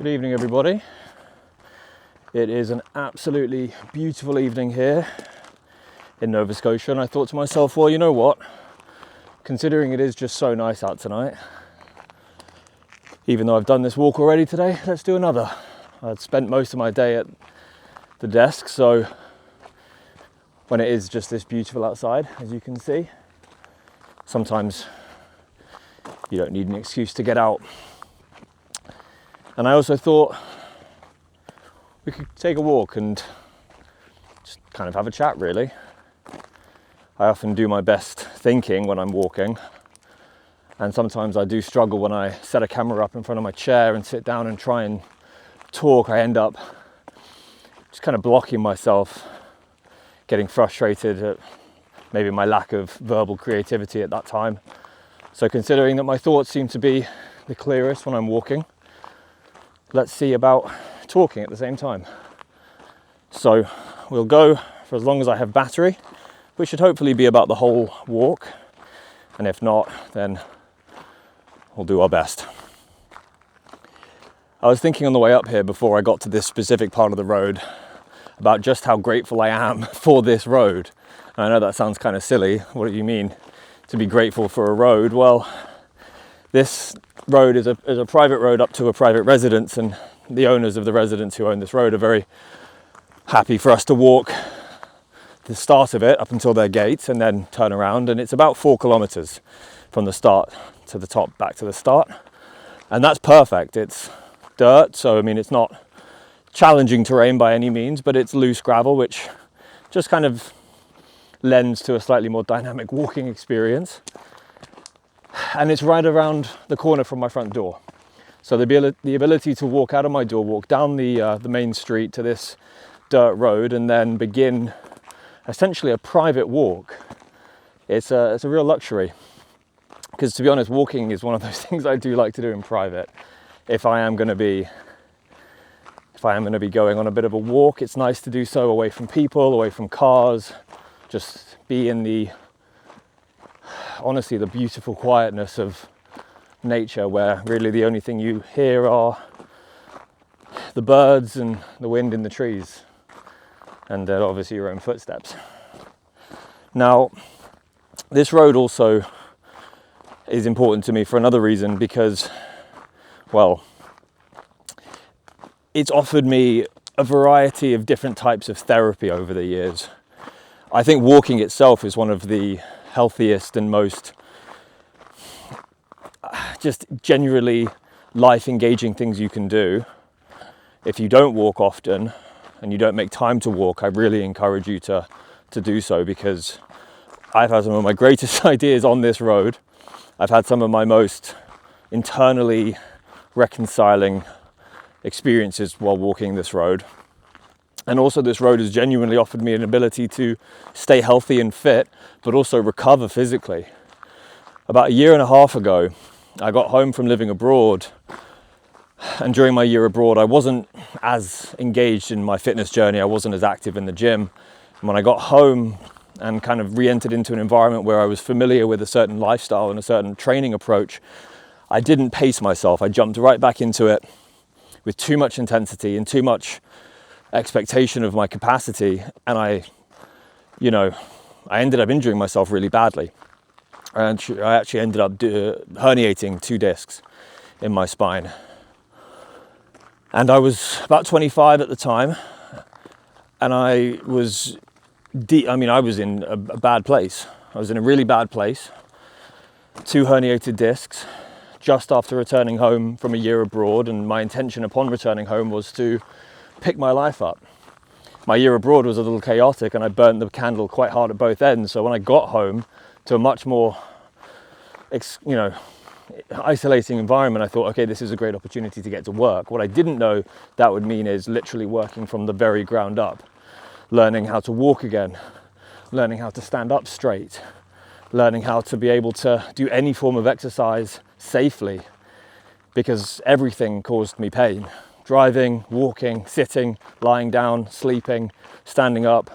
Good evening, everybody. It is an absolutely beautiful evening here in Nova Scotia, and I thought to myself, well, you know what? Considering it is just so nice out tonight, even though I've done this walk already today, let's do another. I'd spent most of my day at the desk, so when it is just this beautiful outside, as you can see, sometimes you don't need an excuse to get out. And I also thought we could take a walk and just kind of have a chat, really. I often do my best thinking when I'm walking, and sometimes I do struggle when I set a camera up in front of my chair and sit down and try and talk. I end up just kind of blocking myself, getting frustrated at maybe my lack of verbal creativity at that time. So considering that my thoughts seem to be the clearest when I'm walking, let's see about talking at the same time. So we'll go for as long as I have battery, which should hopefully be about the whole walk. And if not, then we'll do our best. I was thinking on the way up here before I got to this specific part of the road about just how grateful I am for this road. And I know that sounds kind of silly. What do you mean to be grateful for a road? Well, this road is a private road up to a private residence, and the owners of the residence who own this road are very happy for us to walk the start of it up until their gate and then turn around. And it's about 4 kilometers from the start to the top, back to the start. And that's perfect. It's dirt, so I mean, it's not challenging terrain by any means, but it's loose gravel, which just kind of lends to a slightly more dynamic walking experience. And it's right around the corner from my front door. So the ability to walk out of my door, walk down the main street to this dirt road, and then begin essentially a private walk, it's a real luxury. Because to be honest, walking is one of those things I do like to do in private. If I am going to be going on a bit of a walk, it's nice to do so away from people, away from cars, just be in the beautiful quietness of nature, where really the only thing you hear are the birds and the wind in the trees, and then obviously your own footsteps. Now, this road also is important to me for another reason, because, well, it's offered me a variety of different types of therapy over the years. I think walking itself is one of the healthiest and most just generally life-engaging things you can do. If you don't walk often and you don't make time to walk, I really encourage you to do so, because I've had some of my greatest ideas on this road. I've had some of my most internally reconciling experiences while walking this road. And also this road has genuinely offered me an ability to stay healthy and fit, but also recover physically. About a year and a half ago, I got home from living abroad. And during my year abroad, I wasn't as engaged in my fitness journey. I wasn't as active in the gym. And when I got home and kind of re-entered into an environment where I was familiar with a certain lifestyle and a certain training approach, I didn't pace myself. I jumped right back into it with too much intensity and too much expectation of my capacity, and I ended up injuring myself really badly. And I actually ended up herniating 2 discs in my spine. And I was about 25 at the time, and I was in a bad place. I was in a really bad place. 2 herniated discs just after returning home from a year abroad, and my intention upon returning home was to pick my life up. My year abroad was a little chaotic, and I burnt the candle quite hard at both ends. So when I got home to a much more isolating environment, I thought, okay, this is a great opportunity to get to work. What I didn't know that would mean is literally working from the very ground up, learning how to walk again, learning how to stand up straight, learning how to be able to do any form of exercise safely, because everything caused me pain. Driving, walking, sitting, lying down, sleeping, standing up.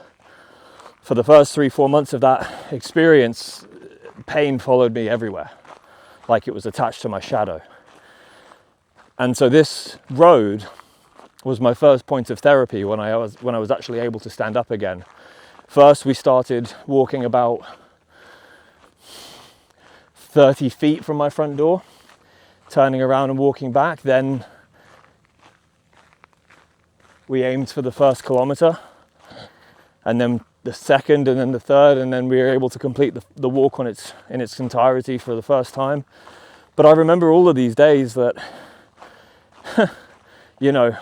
For the first 3-4 months of that experience, pain followed me everywhere, like it was attached to my shadow. And so this road was my first point of therapy when I was actually able to stand up again. First, we started walking about 30 feet from my front door, turning around and walking back. Then we aimed for the first kilometer, and then the second, and then the third, and then we were able to complete the walk in its entirety for the first time. But I remember all of these days that, you know,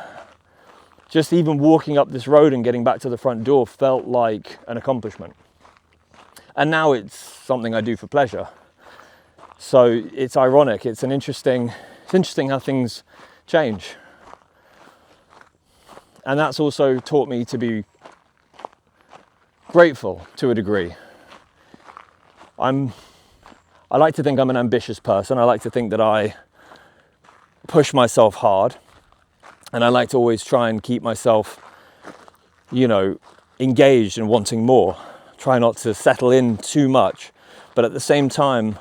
just even walking up this road and getting back to the front door felt like an accomplishment. And now it's something I do for pleasure. So it's ironic. It's interesting how things change. And that's also taught me to be grateful to a degree. I like to think I'm an ambitious person. I like to think that I push myself hard, and I like to always try and keep myself, you know, engaged and wanting more. Try not to settle in too much, but at the same time,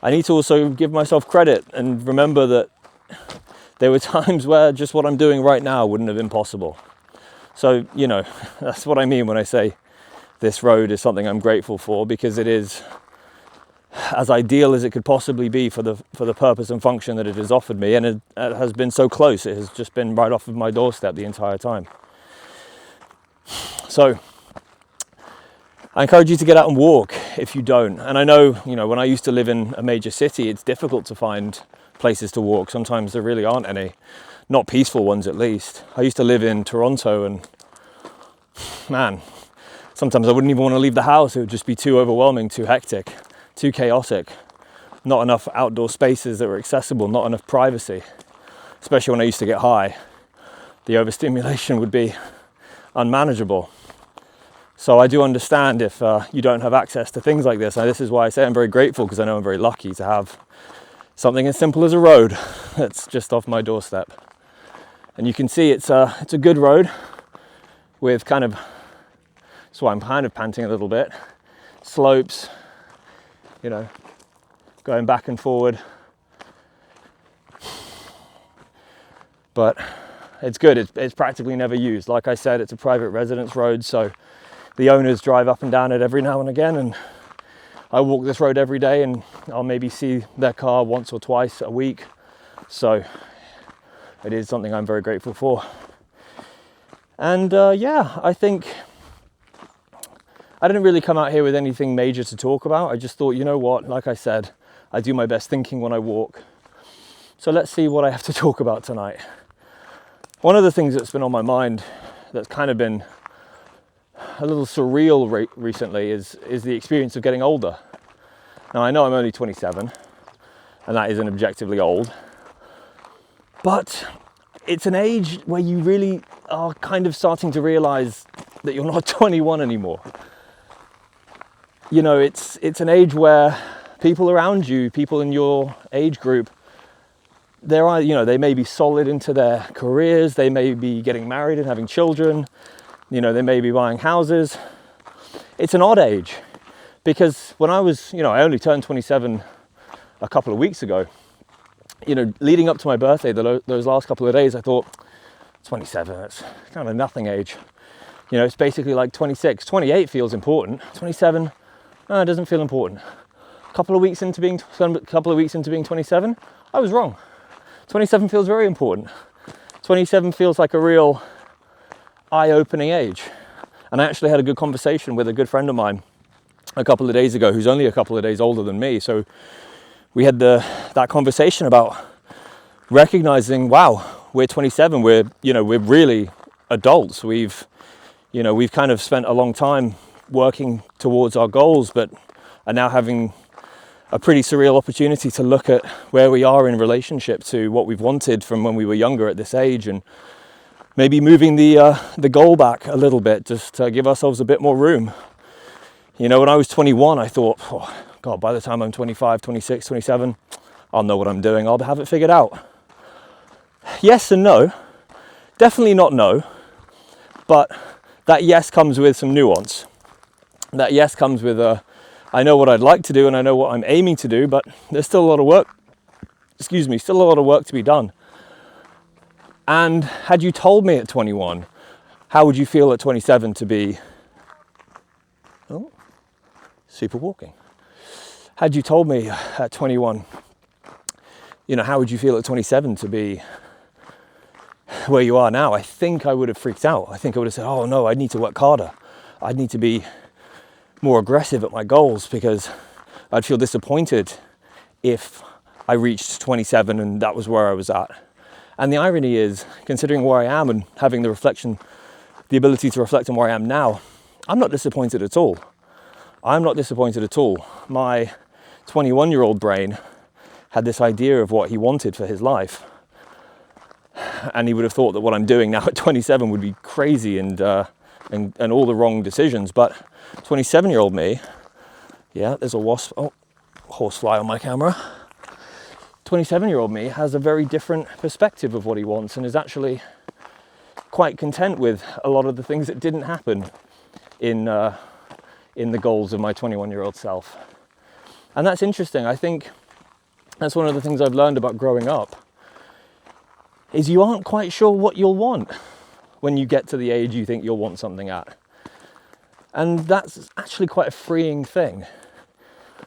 I need to also give myself credit and remember that there were times where just what I'm doing right now wouldn't have been possible. So, you know, that's what I mean when I say this road is something I'm grateful for, because it is as ideal as it could possibly be for the purpose and function that it has offered me, and it has been so close. It has just been right off of my doorstep the entire time. So I encourage you to get out and walk if you don't. And I know, you know, when I used to live in a major city, it's difficult to find places to walk. Sometimes there really aren't any, not peaceful ones at least. I used to live in Toronto, and man, sometimes I wouldn't even want to leave the house. It would just be too overwhelming, too hectic, too chaotic. Not enough outdoor spaces that were accessible, not enough privacy. Especially when I used to get high, the overstimulation would be unmanageable. So I do understand if you don't have access to things like this. And this is why I say I'm very grateful, because I know I'm very lucky to have something as simple as a road that's just off my doorstep. And you can see it's a good road with kind of, that's why I'm kind of panting a little bit, slopes, you know, going back and forward. But it's good, it's practically never used. Like I said, it's a private residence road, so the owners drive up and down it every now and again, and I walk this road every day, and I'll maybe see their car once or twice a week. So it is something I'm very grateful for. And yeah, I think I didn't really come out here with anything major to talk about. I just thought, you know what, like I said, I do my best thinking when I walk. So let's see what I have to talk about tonight. One of the things that's been on my mind that's kind of been a little surreal recently is the experience of getting older. Now, I know I'm only 27, and that isn't objectively old, but it's an age where you really are kind of starting to realize that you're not 21 anymore. You know, it's an age where people around you, people in your age group, they may be solid into their careers, they may be getting married and having children, you know, they may be buying houses. It's an odd age, because when I was, you know, I only turned 27 a couple of weeks ago. You know, leading up to my birthday, those last couple of days, I thought, 27, that's kind of a nothing age. You know, it's basically like 26. 28 feels important. 27, it doesn't feel important. A couple of weeks into being 27, I was wrong. 27 feels very important. 27 feels like a real eye-opening age. And I actually had a good conversation with a good friend of mine a couple of days ago, who's only a couple of days older than me. So we had that conversation about recognizing, wow, we're 27. We're really adults. We've kind of spent a long time working towards our goals, but are now having a pretty surreal opportunity to look at where we are in relationship to what we've wanted from when we were younger at this age, and maybe moving the goal back a little bit, just to give ourselves a bit more room. You know, when I was 21, I thought, oh, God, by the time I'm 25, 26, 27, I'll know what I'm doing. I'll have it figured out. Yes and no. Definitely not no. But that yes comes with some nuance. That yes comes with I know what I'd like to do and I know what I'm aiming to do, but there's still a lot of work. Still a lot of work to be done. And had you told me at 21, how would you feel at 27 to be, oh, super walking. Had you told me at 21, how would you feel at 27 to be where you are now? I think I would have freaked out. I think I would have said, oh no, I need to work harder. I'd need to be more aggressive at my goals, because I'd feel disappointed if I reached 27 and that was where I was at. And the irony is, considering where I am and having the ability to reflect on where I am now, I'm not disappointed at all. I'm not disappointed at all. My 21-year-old brain had this idea of what he wanted for his life. And he would have thought that what I'm doing now at 27 would be crazy and all the wrong decisions. But 27-year-old me, yeah, there's a wasp, horsefly on my camera. 27-year-old me has a very different perspective of what he wants and is actually quite content with a lot of the things that didn't happen in the goals of my 21-year-old self. And that's interesting. I think that's one of the things I've learned about growing up, is you aren't quite sure what you'll want when you get to the age you think you'll want something at. And that's actually quite a freeing thing,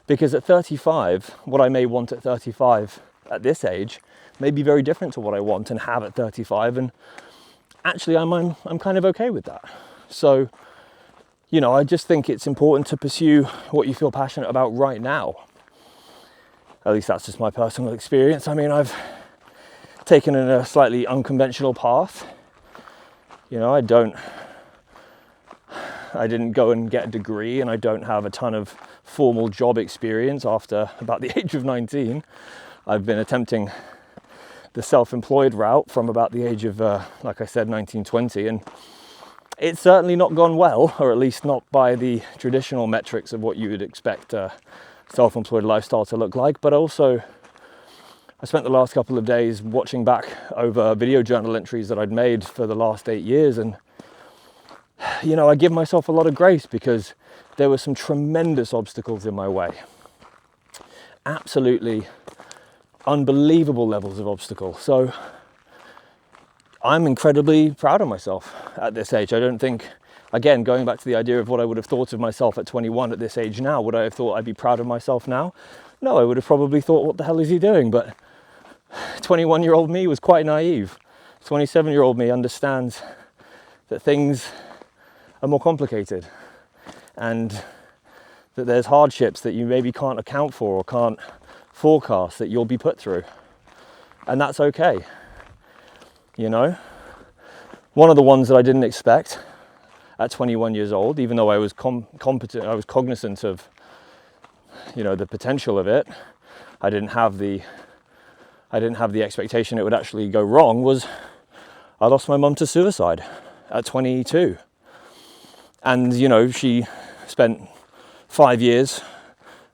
because at 35, what I may want at 35 at this age may be very different to what I want and have at 35, and actually I'm kind of okay with that. So, I just think it's important to pursue what you feel passionate about right now. At least that's just my personal experience. I mean, I've taken a slightly unconventional path. I didn't go and get a degree, and I don't have a ton of formal job experience after about the age of 19. I've been attempting the self-employed route from about the age of, like I said, 19, 20, and it's certainly not gone well, or at least not by the traditional metrics of what you would expect a self-employed lifestyle to look like. But also, I spent the last couple of days watching back over video journal entries that I'd made for the last 8 years, and I give myself a lot of grace, because there were some tremendous obstacles in my way. Absolutely unbelievable levels of obstacle. So I'm incredibly proud of myself at this age. I don't think, again, going back to the idea of what I would have thought of myself at 21 at this age now, would I have thought I'd be proud of myself now? No, I would have probably thought, what the hell is he doing? But 21-year-old me was quite naive. 27-year-old me understands that things are more complicated, and that there's hardships that you maybe can't account for or can't forecast that you'll be put through. And that's okay. One of the ones that I didn't expect at 21 years old, even though I was competent, I was cognizant of, the potential of it, I didn't have the expectation it would actually go wrong, was I lost my mum to suicide at 22. And, she spent 5 years,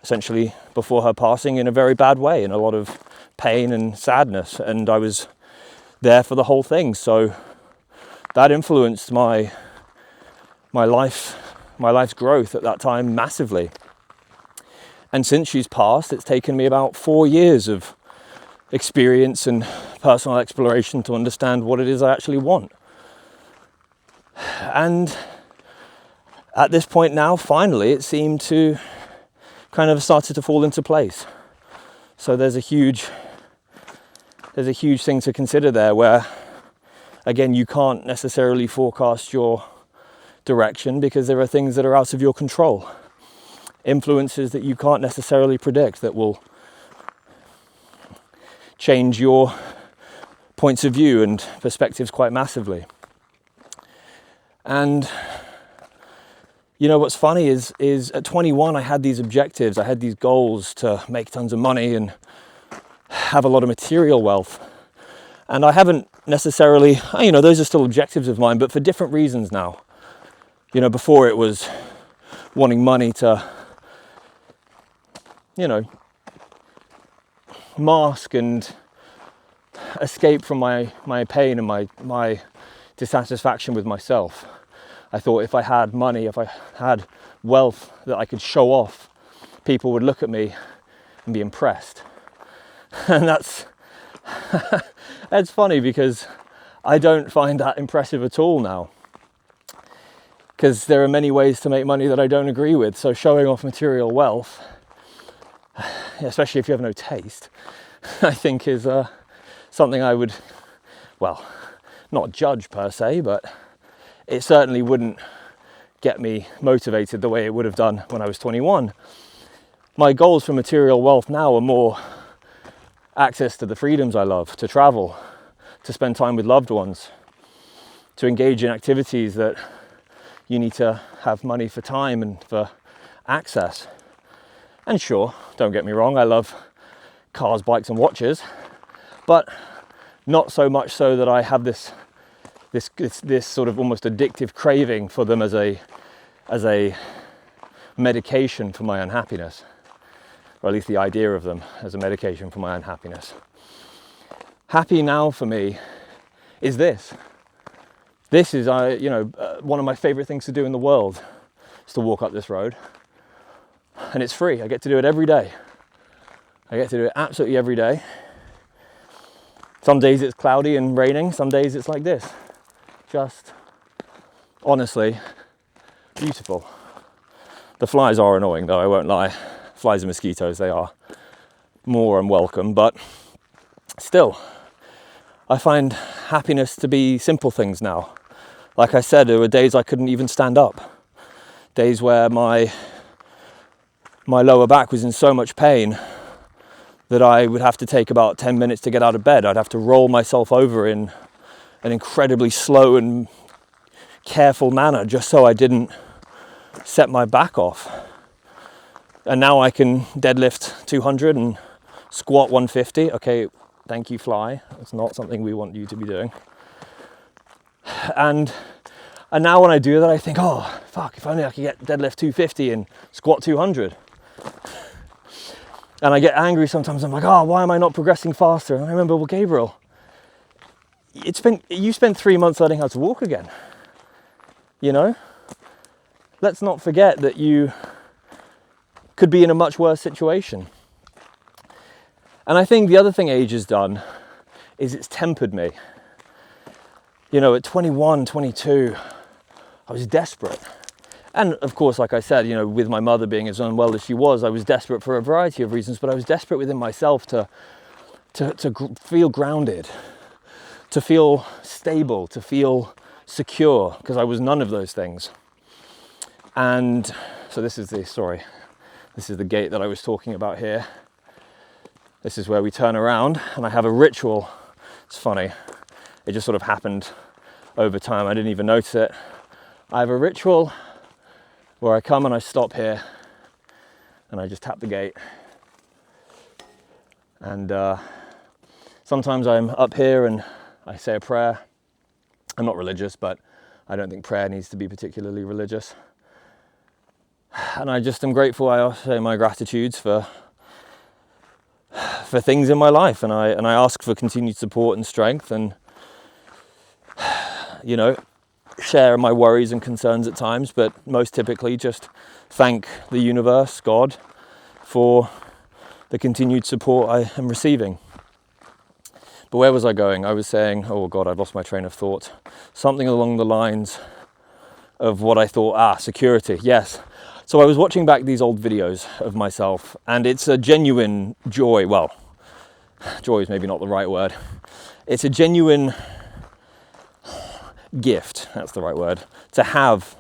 essentially, before her passing in a very bad way, in a lot of pain and sadness. And I was there for the whole thing. So that influenced my life's growth at that time massively. And since she's passed, it's taken me about 4 years of experience and personal exploration to understand what it is I actually want. And at this point now, finally, it seemed to kind of started to fall into place. So there's a huge thing to consider there, where, again, you can't necessarily forecast your direction, because there are things that are out of your control. Influences that you can't necessarily predict that will change your points of view and perspectives quite massively. And what's funny is at 21 I had these objectives, I had these goals to make tons of money and have a lot of material wealth. And I haven't necessarily, those are still objectives of mine, but for different reasons now. Before it was wanting money to, mask and escape from my pain and my dissatisfaction with myself. I thought if I had money, if I had wealth that I could show off, people would look at me and be impressed. And that's funny, because I don't find that impressive at all now, because there are many ways to make money that I don't agree with. So showing off material wealth, especially if you have no taste, I think is something I would, well, not judge per se, but it certainly wouldn't get me motivated the way it would have done when I was 21. My goals for material wealth now are more access to the freedoms I love, to travel, to spend time with loved ones, to engage in activities that you need to have money for time and for access. And sure, don't get me wrong, I love cars, bikes and watches, but not so much so that I have this sort of almost addictive craving for them as a medication for my unhappiness, or at least the idea of them as a medication for my unhappiness. Happy now for me is this. This is, one of my favorite things to do in the world is to walk up this road, and it's free. I get to do it every day. I get to do it absolutely every day. Some days it's cloudy and raining. Some days it's like this. Just honestly beautiful. The flies are annoying though, I won't lie. Flies and mosquitoes, they are more unwelcome, but still, I find happiness to be simple things now. Like I said, there were days I couldn't even stand up. Days where my lower back was in so much pain that I would have to take about 10 minutes to get out of bed. I'd have to roll myself over in an incredibly slow and careful manner just so I didn't set my back off. And now I can deadlift 200 and squat 150. Okay, thank you, fly. That's not something we want you to be doing. And now when I do that, I think, oh, fuck, if only I could get deadlift 250 and squat 200. And I get angry sometimes. I'm like, oh, why am I not progressing faster? And I remember, well, Gabriel, you spent 3 months learning how to walk again. You know? Let's not forget that you could be in a much worse situation. And I think the other thing age has done is it's tempered me. You know, at 21, 22, I was desperate. And of course, like I said, you know, with my mother being as unwell as she was, I was desperate for a variety of reasons, but I was desperate within myself to feel grounded, to feel stable, to feel secure, because I was none of those things. And so this is the gate that I was talking about here. This is where we turn around, and I have a ritual. It's funny, it just sort of happened over time. I didn't even notice it. I have a ritual where I come and I stop here and I just tap the gate. And sometimes I'm up here and I say a prayer. I'm not religious, but I don't think prayer needs to be particularly religious. And I just am grateful. I say my gratitudes for things in my life, and I ask for continued support and strength, and you know, share my worries and concerns at times, but most typically just thank the universe, God, for the continued support I am receiving. But where was I going? I was saying, oh God, I've lost my train of thought. Something along the lines of what I thought, security, yes. So I was watching back these old videos of myself, and it's a genuine joy. Well, joy is maybe not the right word. It's a genuine gift, that's the right word, to have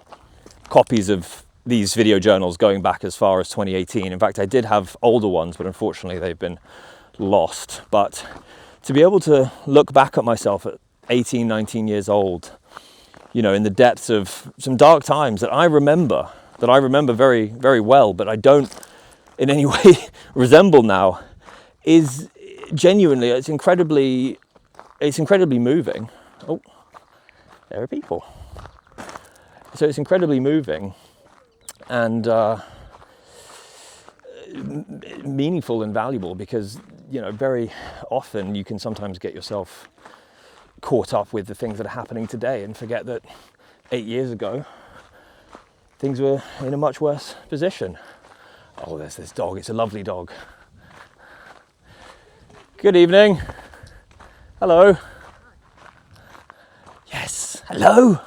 copies of these video journals going back as far as 2018. In fact, I did have older ones, but unfortunately they've been lost. But to be able to look back at myself at 18, 19 years old, you know, in the depths of some dark times that I remember very, very well, but I don't in any way resemble now, is genuinely, it's incredibly moving. Oh, there are people. So it's incredibly moving and meaningful and valuable, because, you know, very often you can sometimes get yourself caught up with the things that are happening today and forget that 8 years ago things were in a much worse position. Oh, there's this dog. It's a lovely dog. Good evening. Hello. Hello.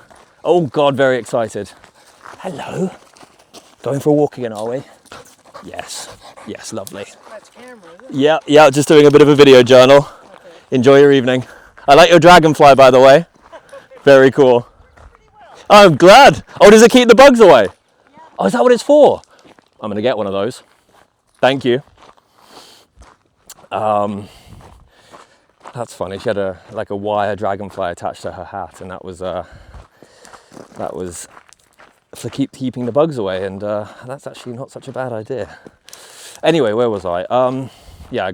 Oh God, very excited. Hello. Going for a walk again, are we? Yes. Yes, lovely. That's camera, is it? Yeah, just doing a bit of a video journal. Okay. Enjoy your evening. I like your dragonfly, by the way. Very cool. I'm glad. Oh, does it keep the bugs away? Yeah. Oh, is that what it's for? I'm gonna get one of those. Thank you. That's funny. She had a wire dragonfly attached to her hat, and that was for keeping the bugs away. And that's actually not such a bad idea. Anyway, where was I? Yeah,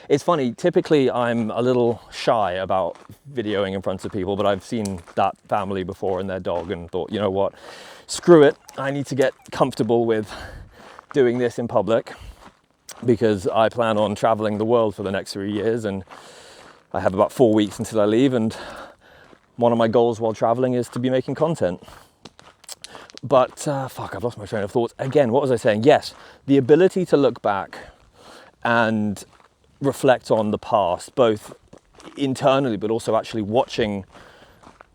it's funny. Typically, I'm a little shy about videoing in front of people, but I've seen that family before and their dog, and thought, you know what? Screw it. I need to get comfortable with doing this in public, because I plan on traveling the world for the next 3 years, and I have about 4 weeks until I leave, and one of my goals while traveling is to be making content. But fuck, I've lost my train of thought again. What was I saying? Yes, the ability to look back and reflect on the past, both internally but also actually watching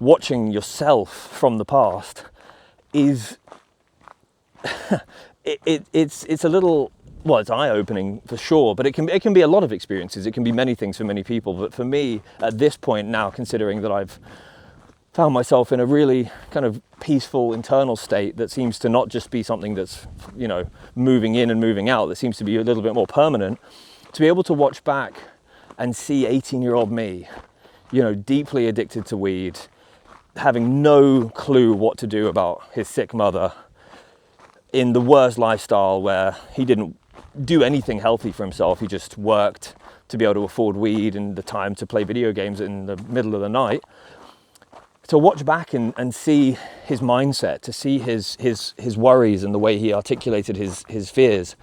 yourself from the past, is it's a little, well, it's eye-opening for sure, but it can be a lot of experiences. It can be many things for many people, but for me at this point now, considering that I've found myself in a really kind of peaceful internal state that seems to not just be something that's, you know, moving in and moving out, that seems to be a little bit more permanent, to be able to watch back and see 18-year-old me, you know, deeply addicted to weed, having no clue what to do about his sick mother, in the worst lifestyle where he didn't do anything healthy for himself. He just worked to be able to afford weed and the time to play video games in the middle of the night. To watch back and see his mindset, to see his worries and the way he articulated his fears.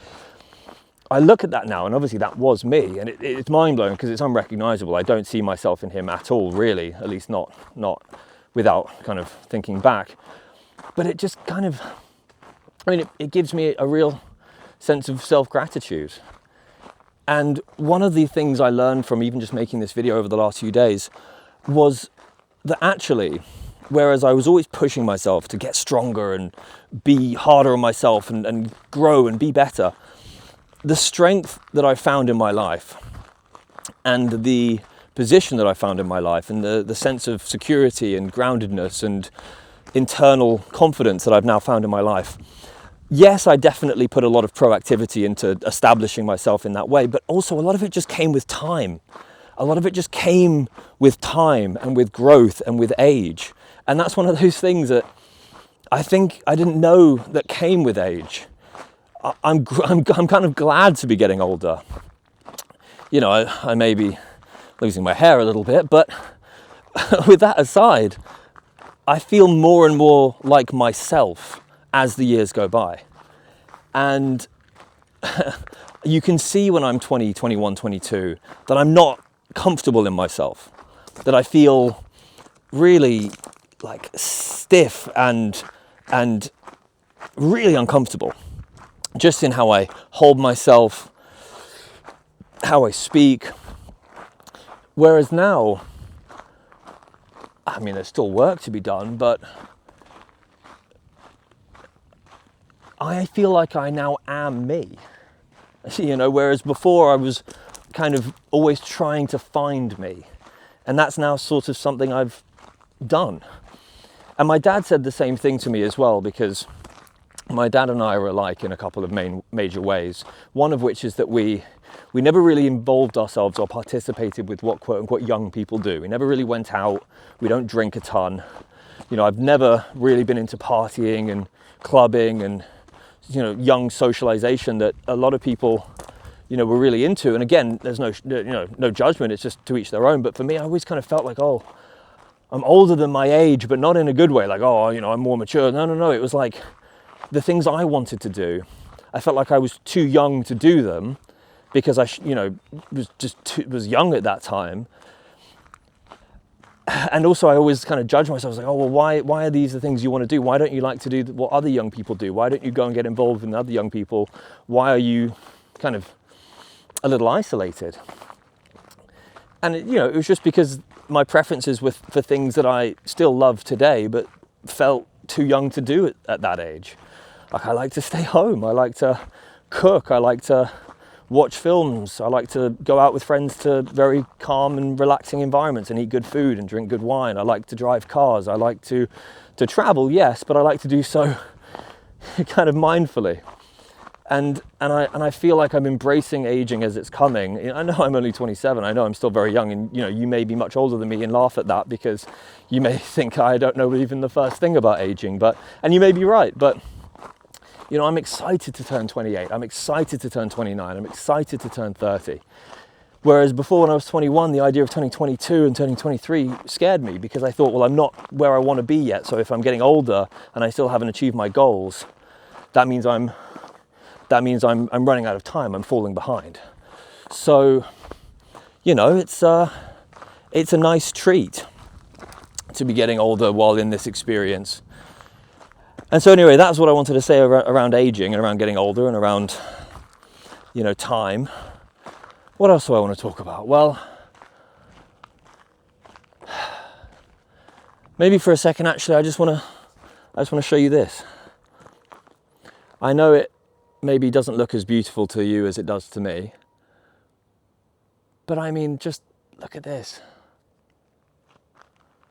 I look at that now, and obviously that was me, and it's mind-blowing because it's unrecognizable. I don't see myself in him at all, really, at least not without kind of thinking back. But it just kind of, I mean, it gives me a real sense of self-gratitude. And one of the things I learned from even just making this video over the last few days was that actually, whereas I was always pushing myself to get stronger and be harder on myself and grow and be better, the strength that I found in my life and the position that I found in my life and the sense of security and groundedness and internal confidence that I've now found in my life, yes, I definitely put a lot of proactivity into establishing myself in that way, but also a lot of it just came with time. A lot of it just came with time and with growth and with age. And that's one of those things that I think I didn't know that came with age. I'm kind of glad to be getting older. You know, I may be losing my hair a little bit, but with that aside, I feel more and more like myself as the years go by. And you can see when I'm 20, 21, 22, that I'm not comfortable in myself, that I feel really like stiff and really uncomfortable just in how I hold myself, how I speak. Whereas now, I mean, there's still work to be done, but I feel like I now am me, you know, whereas before I was kind of always trying to find me. And that's now sort of something I've done. And my dad said the same thing to me as well, because my dad and I are alike in a couple of major ways. One of which is that we never really involved ourselves or participated with what quote unquote young people do. We never really went out. We don't drink a ton. You know, I've never really been into partying and clubbing and, you know, young socialization that a lot of people, you know, were really into. And again, there's no judgment. It's just to each their own. But for me, I always kind of felt like, oh, I'm older than my age, but not in a good way. Like, oh, you know, I'm more mature. No. It was like the things I wanted to do, I felt like I was too young to do them because I, was young at that time. And also I always kind of judged myself. I was like, oh, well, why are these the things you want to do? Why don't you like to do what other young people do? Why don't you go and get involved with other young people? Why are you kind of a little isolated? And, it was just because my preferences for things that I still love today, but felt too young to do at that age. Like, I like to stay home. I like to cook. I like to watch films. I like to go out with friends to very calm and relaxing environments and eat good food and drink good wine. I like to drive cars. I like to travel, yes, but I like to do so kind of mindfully. And I feel like I'm embracing aging as it's coming. I know I'm only 27. I know I'm still very young, and you may be much older than me and laugh at that because you may think I don't know even the first thing about aging. And you may be right. But I'm excited to turn 28. I'm excited to turn 29. I'm excited to turn 30. Whereas before, when I was 21, the idea of turning 22 and turning 23 scared me because I thought, well, I'm not where I want to be yet. So if I'm getting older and I still haven't achieved my goals, that means I'm running out of time. I'm falling behind. So, it's a nice treat to be getting older while in this experience. And so anyway, that's what I wanted to say around aging and around getting older and around, time. What else do I want to talk about? Well, maybe for a second, actually, I just want to show you this. I know it maybe doesn't look as beautiful to you as it does to me. But I mean, just look at this.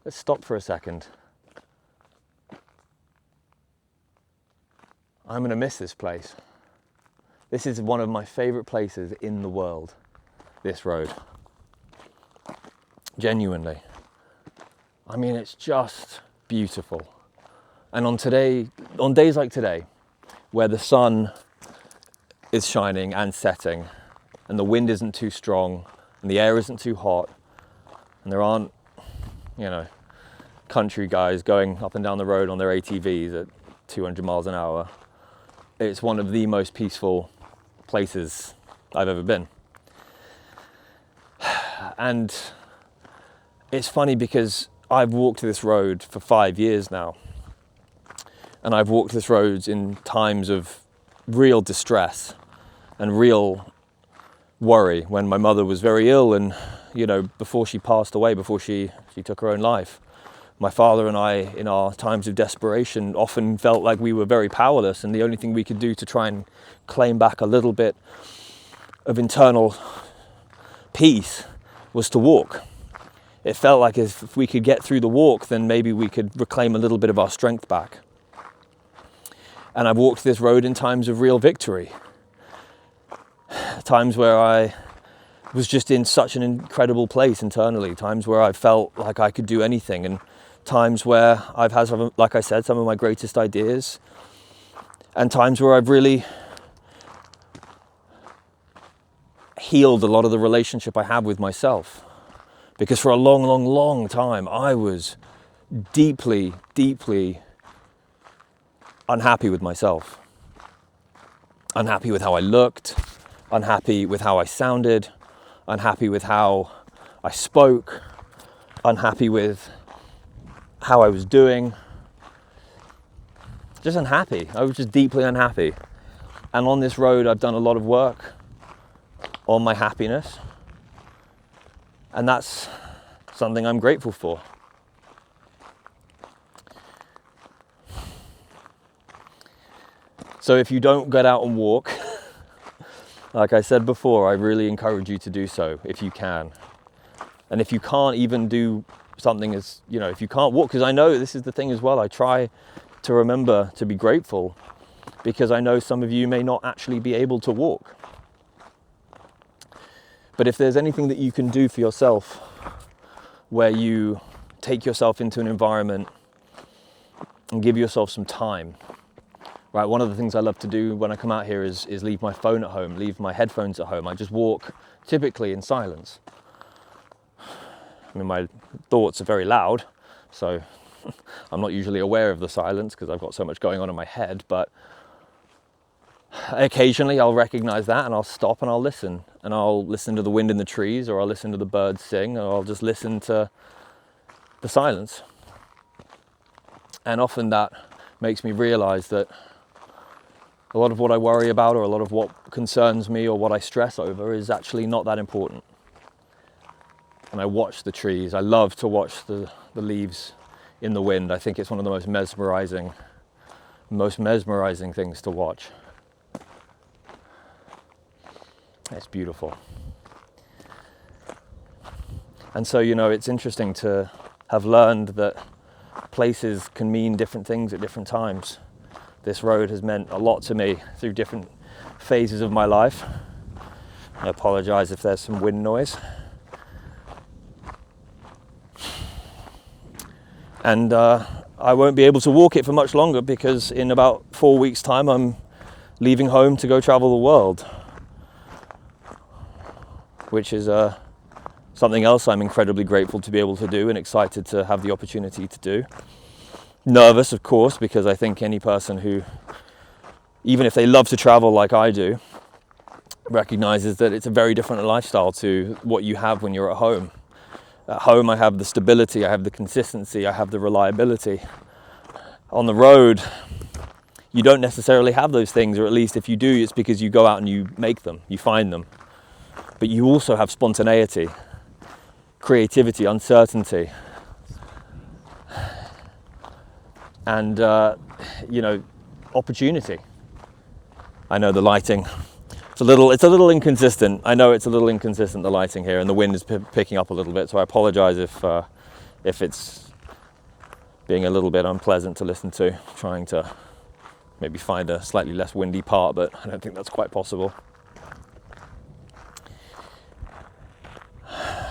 Let's stop for a second. I'm going to miss this place. This is one of my favorite places in the world, this road. Genuinely. I mean, it's just beautiful. And on days like today, where the sun is shining and setting, and the wind isn't too strong, and the air isn't too hot, and there aren't, country guys going up and down the road on their ATVs at 200 miles an hour, it's one of the most peaceful places I've ever been. And it's funny because I've walked this road for 5 years now, and I've walked this road in times of real distress and real worry when my mother was very ill and, before she passed away, before she took her own life. My father and I, in our times of desperation, often felt like we were very powerless, and the only thing we could do to try and claim back a little bit of internal peace was to walk. It felt like if we could get through the walk, then maybe we could reclaim a little bit of our strength back. And I've walked this road in times of real victory. Times where I was just in such an incredible place internally. Times where I felt like I could do anything. And times where I've had, like I said, some of my greatest ideas. And times where I've really healed a lot of the relationship I have with myself. Because for a long, long, long time, I was deeply, deeply unhappy with myself. Unhappy with how I looked, unhappy with how I sounded, unhappy with how I spoke, unhappy with how I was doing. Just unhappy. I was just deeply unhappy. And on this road, I've done a lot of work on my happiness. And that's something I'm grateful for. So if you don't get out and walk, like I said before, I really encourage you to do so if you can. And if you can't even do something as, if you can't walk, because I know this is the thing as well, I try to remember to be grateful because I know some of you may not actually be able to walk. But if there's anything that you can do for yourself where you take yourself into an environment and give yourself some time. Right, one of the things I love to do when I come out here is leave my phone at home, leave my headphones at home. I just walk typically in silence. I mean, my thoughts are very loud, so I'm not usually aware of the silence because I've got so much going on in my head, but occasionally I'll recognize that and I'll stop and I'll listen. And I'll listen to the wind in the trees, or I'll listen to the birds sing, or I'll just listen to the silence. And often that makes me realize that a lot of what I worry about, or a lot of what concerns me, or what I stress over is actually not that important. and I watch the trees. I love to watch the leaves in the wind. I think it's one of the most mesmerizing things to watch. It's beautiful. And so, it's interesting to have learned that places can mean different things at different times. This road has meant a lot to me through different phases of my life. I apologize if there's some wind noise. And I won't be able to walk it for much longer because in about 4 weeks' time I'm leaving home to go travel the world, which is something else I'm incredibly grateful to be able to do and excited to have the opportunity to do. Nervous, of course, because I think any person who, even if they love to travel like I do, recognizes that it's a very different lifestyle to what you have when you're at home. At home I have the stability, I have the consistency, I have the reliability. On the road, you don't necessarily have those things, or at least if you do, it's because you go out and you make them, you find them. But you also have spontaneity, creativity, uncertainty, and opportunity. I know the lighting, it's a little inconsistent. I know it's a little inconsistent, the lighting here, and the wind is picking up a little bit, so I apologize if it's being a little bit unpleasant to listen to, trying to maybe find a slightly less windy part, but I don't think that's quite possible.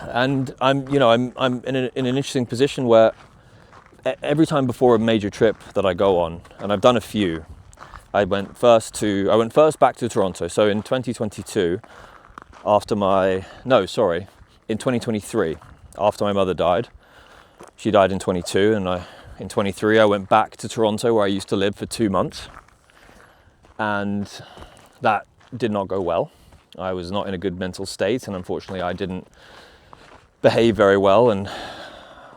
And I'm in an interesting position where every time before a major trip that I go on, and I've done a few, I went first back to Toronto. So in 2022, in 2023, after my mother died. She died in 22, and in 23 I went back to Toronto where I used to live for 2 months, and that did not go well. I was not in a good mental state, and unfortunately I didn't behave very well, and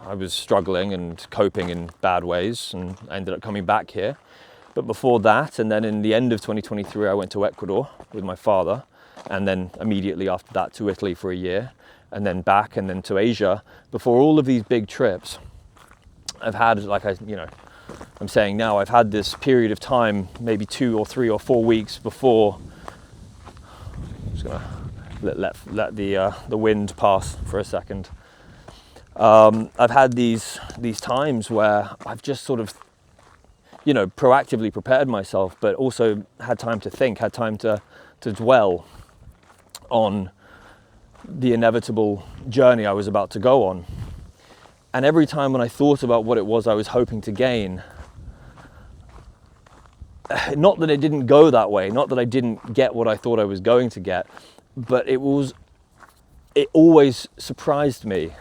I was struggling and coping in bad ways, and I ended up coming back here. But before that, and then in the end of 2023, I went to Ecuador with my father, and then immediately after that to Italy for a year, and then back, and then to Asia. Before all of these big trips, I've had, I'm saying now, I've had this period of time, maybe 2 or 3 or 4 weeks before. I'm just gonna let the wind pass for a second. I've had these times where I've just sort of, proactively prepared myself, but also had time to think, had time to dwell on the inevitable journey I was about to go on. And every time when I thought about what it was I was hoping to gain, not that it didn't go that way, not that I didn't get what I thought I was going to get, but it always surprised me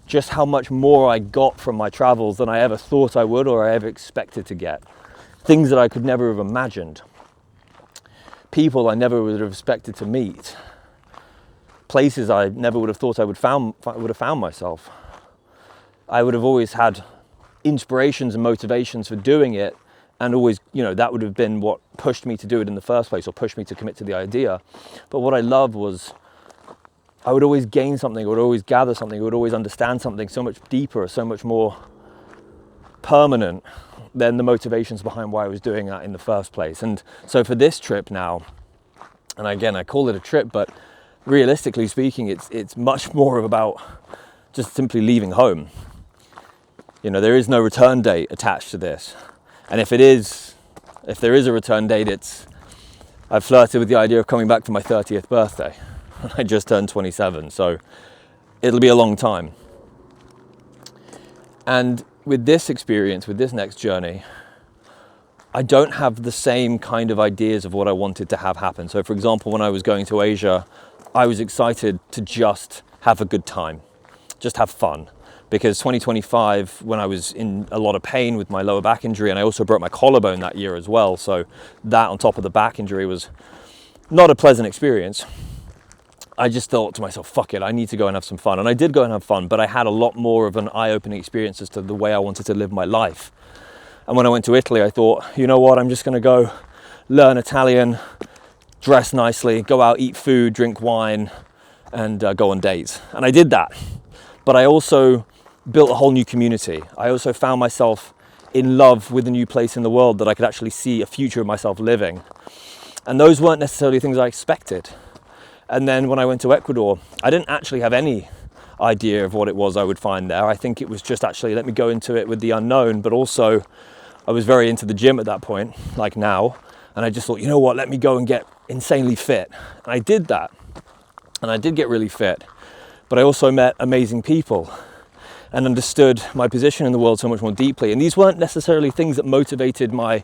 just how much more I got from my travels than I ever thought I would or I ever expected to get. Things that I could never have imagined. People I never would have expected to meet. Places I never would have thought I would have found myself. I would have always had inspirations and motivations for doing it, and always, that would have been what pushed me to do it in the first place, or pushed me to commit to the idea. But what I loved was I would always gain something, I would always gather something, I would always understand something so much deeper, so much more permanent than the motivations behind why I was doing that in the first place. And so for this trip now, and again, I call it a trip, but realistically speaking, it's much more about just simply leaving home. There is no return date attached to this. And if there is a return date, I've flirted with the idea of coming back for my 30th birthday. I just turned 27, so it'll be a long time. And with this experience, with this next journey, I don't have the same kind of ideas of what I wanted to have happen. So for example, when I was going to Asia, I was excited to just have a good time, just have fun. Because 2025, when I was in a lot of pain with my lower back injury, and I also broke my collarbone that year as well, so that on top of the back injury was not a pleasant experience. I just thought to myself, fuck it, I need to go and have some fun. And I did go and have fun, but I had a lot more of an eye-opening experience as to the way I wanted to live my life. And when I went to Italy, I thought, you know what, I'm just gonna go learn Italian, dress nicely, go out, eat food, drink wine, and go on dates. And I did that. but I also built a whole new community. I also found myself in love with a new place in the world that I could actually see a future of myself living. And those weren't necessarily things I expected. And then when I went to Ecuador, I didn't actually have any idea of what it was I would find there. I think it was just actually, let me go into it with the unknown, but also I was very into the gym at that point, like now. And I just thought, you know what, let me go and get insanely fit. And I did that. And I did get really fit. But I also met amazing people and understood my position in the world so much more deeply. And these weren't necessarily things that motivated my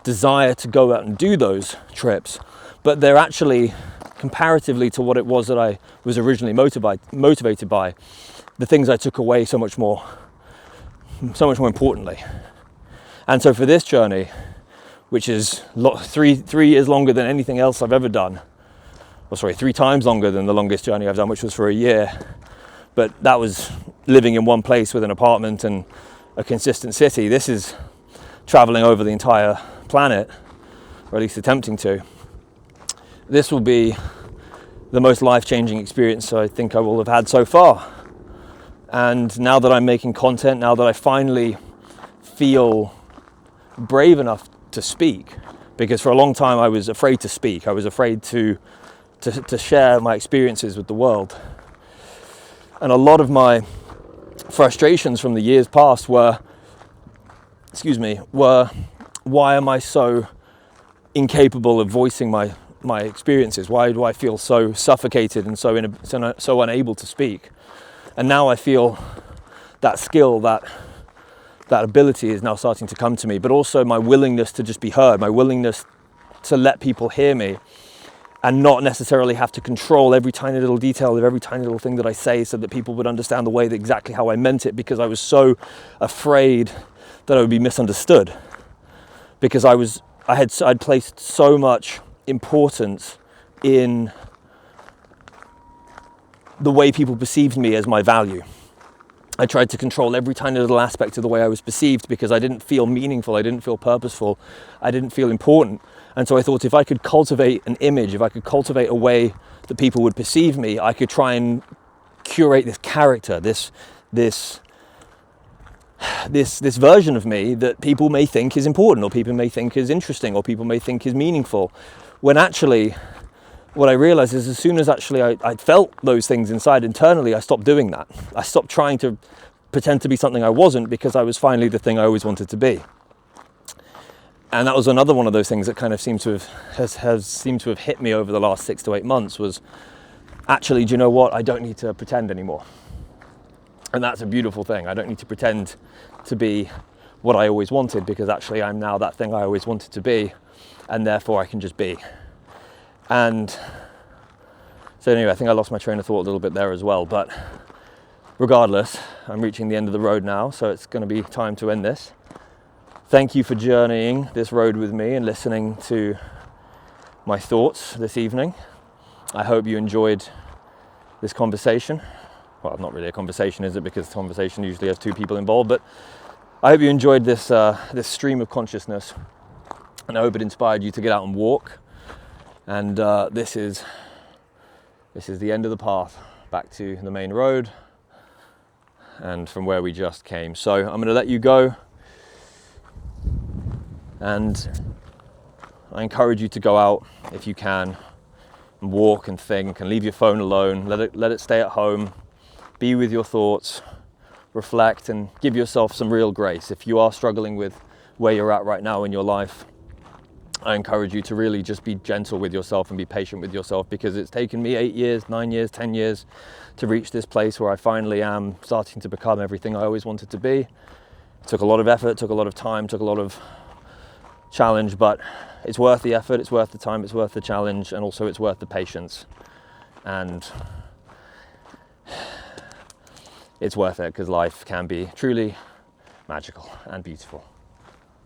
desire to go out and do those trips, but they're actually, comparatively to what it was that I was originally motivated by, the things I took away so much more importantly. And so for this journey, which is 3 years longer than anything else I've ever done, 3 times longer than the longest journey I've done, which was for a year, but that was living in one place with an apartment and a consistent city. This is traveling over the entire planet, or at least attempting to. This will be the most life-changing experience I think I will have had so far. And now that I'm making content, now that I finally feel brave enough to speak, because for a long time I was afraid to speak. I was afraid to share my experiences with the world. And a lot of my frustrations from the years past were, why am I so incapable of voicing my experiences? Why do I feel so suffocated and so unable to speak? And now I feel that skill, that ability is now starting to come to me, but also my willingness to just be heard, my willingness to let people hear me and not necessarily have to control every tiny little detail of every tiny little thing that I say so that people would understand the way that exactly how I meant it, because I was so afraid that I would be misunderstood, because I'd placed so much importance in the way people perceived me as my value. I tried to control every tiny little aspect of the way I was perceived because I didn't feel meaningful, I didn't feel purposeful, I didn't feel important. And so I thought if I could cultivate an image, if I could cultivate a way that people would perceive me, I could try and curate this character, this version of me that people may think is important, or people may think is interesting, or people may think is meaningful. When actually, what I realized is as soon as actually I felt those things inside internally, I stopped doing that. I stopped trying to pretend to be something I wasn't, because I was finally the thing I always wanted to be. And that was another one of those things that kind of seemed to have hit me over the last 6 to 8 months, was actually, do you know what? I don't need to pretend anymore. And that's a beautiful thing. I don't need to pretend to be what I always wanted, because actually I'm now that thing I always wanted to be, and therefore I can just be. And so anyway, I think I lost my train of thought a little bit there as well, but regardless, I'm reaching the end of the road now, so it's going to be time to end this. Thank you for journeying this road with me and listening to my thoughts this evening. I hope you enjoyed this conversation. Well, not really a conversation, is it? Because conversation usually has 2 people involved, but I hope you enjoyed this stream of consciousness, and I hope it inspired you to get out and walk. And this is the end of the path back to the main road and from where we just came. So I'm going to let you go, and I encourage you to go out if you can and walk and think and leave your phone alone. Let it stay at home. Be with your thoughts, reflect, and give yourself some real grace. If you are struggling with where you're at right now in your life, I encourage you to really just be gentle with yourself and be patient with yourself, because it's taken me 8 years, 9 years, 10 years to reach this place where I finally am starting to become everything I always wanted to be. It took a lot of effort, took a lot of time, took a lot of challenge, but it's worth the effort, it's worth the time, it's worth the challenge, and also it's worth the patience. And it's worth it, because life can be truly magical and beautiful,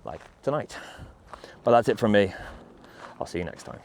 like tonight. But that's it from me. I'll see you next time.